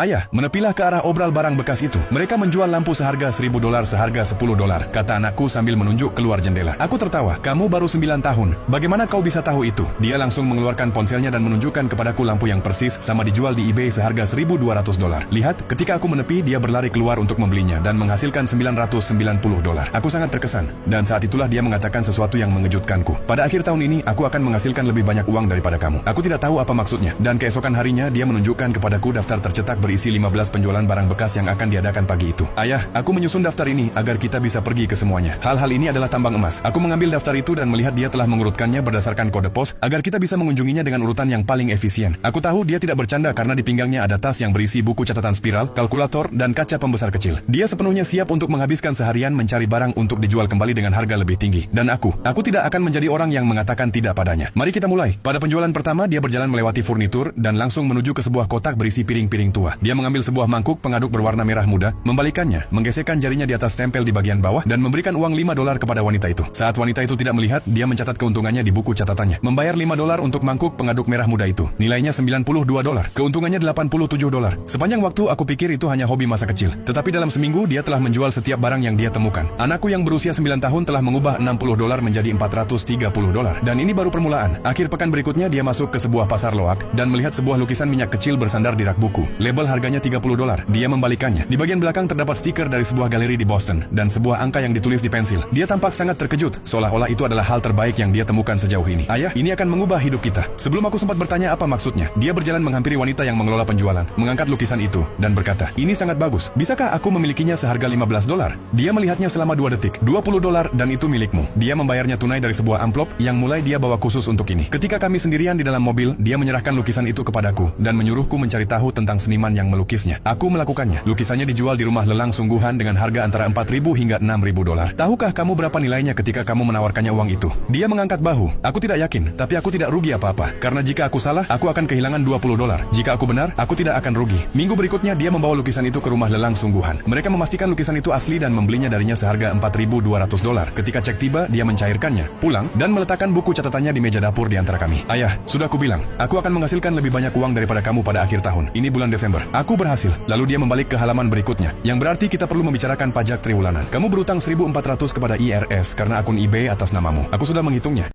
Ayah, menepilah ke arah obral barang bekas itu. Mereka menjual lampu seharga $1.000 seharga $10, kata anakku sambil menunjuk keluar jendela. Aku tertawa, kamu baru 9 tahun. Bagaimana kau bisa tahu itu? Dia langsung mengeluarkan ponselnya dan menunjukkan kepadaku lampu yang persis sama dijual di eBay seharga $1.200. Lihat, ketika aku menepi, dia berlari keluar untuk membelinya dan menghasilkan $990. Aku sangat terkesan, dan saat itulah dia mengatakan sesuatu yang mengejutkanku. Pada akhir tahun ini, aku akan menghasilkan lebih banyak uang daripada kamu. Aku tidak tahu apa maksudnya, dan keesokan harinya dia menunjukkan kepadaku daftar tercetak berisi 15 penjualan barang bekas yang akan diadakan pagi itu. Ayah, aku menyusun daftar ini agar kita bisa pergi ke semuanya. Hal-hal ini adalah tambang emas. Aku mengambil daftar itu dan melihat dia telah mengurutkannya berdasarkan kode pos agar kita bisa mengunjunginya dengan urutan yang paling efisien. Aku tahu dia tidak bercanda karena di pinggangnya ada tas yang berisi buku catatan spiral, kalkulator, dan kaca pembesar kecil. Dia sepenuhnya siap untuk menghabiskan seharian mencari barang untuk dijual kembali dengan harga lebih tinggi. Dan aku tidak akan menjadi orang yang mengatakan tidak padanya. Mari kita mulai. Pada penjualan pertama, dia berjalan melewati furnitur dan langsung menuju ke sebuah kotak berisi piring-piring tua. Dia mengambil sebuah mangkuk pengaduk berwarna merah muda, membalikannya, menggesekkan jarinya di atas stempel di bagian bawah, dan memberikan uang $5 kepada wanita itu. Saat wanita itu tidak melihat, dia mencatat keuntungannya di buku catatannya. Membayar $5 untuk mangkuk pengaduk merah muda itu. Nilainya $92. Keuntungannya $87. Sepanjang waktu aku pikir itu hanya hobi masa kecil. Tetapi dalam seminggu, dia telah menjual setiap barang yang dia temukan. Anakku yang berusia 9 tahun telah mengubah $60 menjadi $430. Dan ini baru permulaan. Akhir pekan berikutnya, dia masuk ke sebuah pasar loak dan melihat sebuah lukisan minyak kecil bersandar di rak buku. Label harganya $30. Dia membalikannya. Di bagian belakang terdapat stiker dari sebuah galeri di Boston dan sebuah angka yang ditulis di pensil. Dia tampak sangat terkejut, seolah-olah itu adalah hal terbaik yang dia temukan sejauh ini. Ayah, ini akan mengubah hidup kita. Sebelum aku sempat bertanya apa maksudnya, dia berjalan menghampiri wanita yang mengelola penjualan, mengangkat lukisan itu, dan berkata, ini sangat bagus. Bisakah aku memilikinya seharga $15? Dia melihatnya selama 2 detik. $20 dan itu milikmu. Dia membayarnya tunai dari sebuah amplop yang mulai dia bawa khusus untuk ini. Ketika kami sendirian di dalam mobil, dia menyerahkan lukisan itu kepadaku dan menyuruhku mencari tahu tentang seniman yang melukisnya. Aku melakukannya. Lukisannya dijual di rumah lelang sungguhan dengan harga antara $4.000 hingga $6.000. Tahukah kamu berapa nilainya ketika kamu menawarkannya uang itu? Dia mengangkat bahu. Aku tidak yakin, tapi aku tidak rugi apa-apa. Karena jika aku salah, aku akan kehilangan $20. Jika aku benar, aku tidak akan rugi. Minggu berikutnya, dia membawa lukisan itu ke rumah lelang sungguhan. Mereka memastikan lukisan itu asli dan membelinya darinya seharga $4.200. Ketika cek tiba, dia mencairkannya, pulang, dan meletakkan buku catatannya di meja dapur di antara kami. Ayah, sudah kubilang, aku akan menghasilkan lebih banyak uang daripada kamu pada akhir tahun. Ini bulan Desember. Aku berhasil. Lalu dia membalik ke halaman berikutnya, yang berarti kita perlu membicarakan pajak triwulan. Kamu berutang $1.400 kepada IRS karena akun eBay atas namamu. Aku sudah menghitungnya.